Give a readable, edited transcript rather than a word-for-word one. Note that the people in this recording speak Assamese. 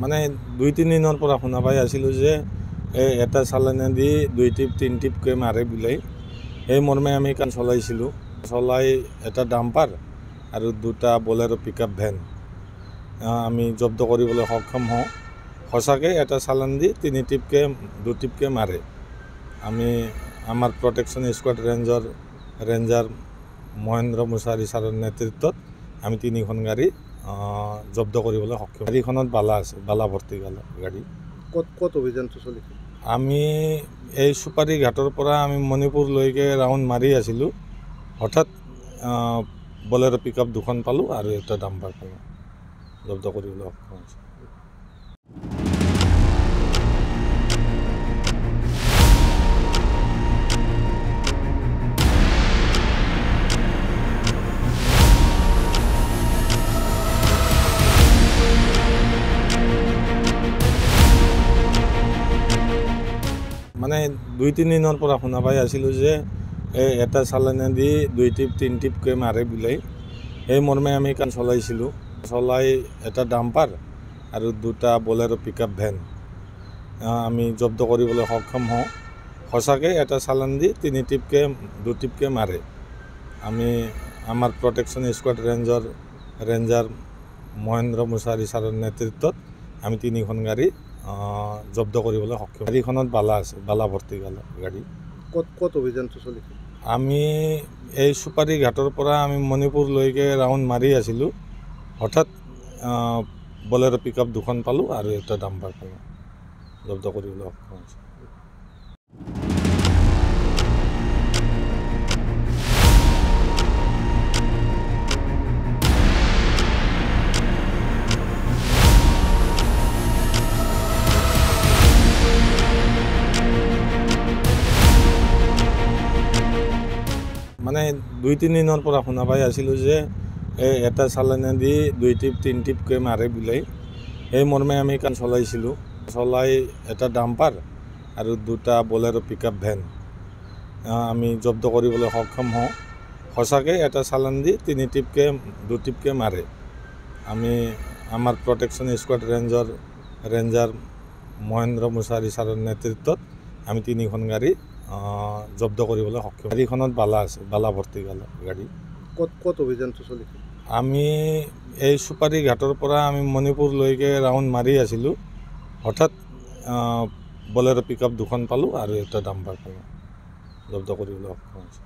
মানে 2-3 দিনৰ পৰা শুনা পাই আছিলোঁ যে এটা চালানে দি 2 টিপ 3 টিপকৈ মাৰে বোলে। সেই মৰ্মে আমি কাম চলাইছিলোঁ। চলাই এটা ডাম্পাৰ আৰু 2টা বলেৰো পিকআপ ভেন আমি জব্দ কৰিবলৈ সক্ষম হওঁ। সঁচাকৈ এটা চালান দি 3 টিপকৈ 2 টিপকৈ মাৰে। আমি আমাৰ protection squad ranger Mahendra Mushahary ছাৰৰ নেতৃত্বত আমি 3খন গাড়ী জব্দ কৰিবলৈ সক্ষম। গাড়ীখনত বালা আছে, বালা ভৰ্তি গাড়ী। ক'ত অভিযানটো চলিছে? আমি এই চুপাৰী ঘাটৰ পৰা আমি মণিপুৰলৈকে ৰাউণ্ড মাৰি আছিলোঁ। হঠাৎ বলেৰো পিকআপ 2খন পালোঁ আৰু এটা ডাম্পাৰ পালোঁ, জব্দ কৰিবলৈ সক্ষম হৈছে। মানে 2-3 দিনৰ পৰা শুনা পাই আছিলোঁ যে এটা চালানে দি 2 টিপ 3 টিপকৈ মাৰে বোলে। সেই মৰ্মে আমি কাম চলাইছিলোঁ। চলাই এটা ডাম্পাৰ আৰু 2টা বলেৰো পিকআপ ভেন আমি জব্দ কৰিবলৈ সক্ষম হওঁ। সঁচাকৈ এটা চালান দি 3 টিপকৈ 2 টিপকৈ মাৰে। আমি আমাৰ protection squad ranger Mahendra Mushahary ছাৰৰ নেতৃত্বত আমি 3খন গাড়ী জব্দ কৰিবলৈ সক্ষম। গাড়ীখনত বালা আছে, বালা ভৰ্তি গাড়ী। ক'ত অভিযানটো চলিছে? আমি এই চুপাৰী ঘাটৰ পৰা আমি মণিপুৰলৈকে ৰাউণ্ড মাৰি আছিলোঁ। হঠাৎ বলেৰো পিকআপ 2খন পালোঁ আৰু এটা ডাম্পাৰ পালোঁ, জব্দ কৰিবলৈ সক্ষম হৈছে। মানে 2-3 দিনৰ পৰা শুনা পাই আছিলোঁ যে এটা চালানে দি 2 টিপ 3 টিপকৈ মাৰে বোলে। সেই মৰ্মে আমি কাম চলাইছিলোঁ। চলাই এটা ডাম্পাৰ আৰু 2টা বলেৰো পিকআপ ভেন আমি জব্দ কৰিবলৈ সক্ষম হওঁ। সঁচাকৈ এটা চালান দি 3 টিপকৈ 2 টিপকৈ মাৰে। আমি আমাৰ protection squad ranger Mahendra Mushahary ছাৰৰ নেতৃত্বত আমি 3খন গাড়ী জব্দ কৰিবলৈ সক্ষম। গাড়ীখনত বালা আছে, বালা ভৰ্তি গাড়ী। ক'ত অভিযানটো চলিছে? আমি এই চুপাৰী ঘাটৰ পৰা আমি মণিপুৰলৈকে ৰাউণ্ড মাৰি আছিলোঁ। হঠাৎ বলেৰো পিকআপ 2খন পালোঁ আৰু এটা ডাম্পাৰ পালোঁ, জব্দ কৰিবলৈ সক্ষম হৈছে।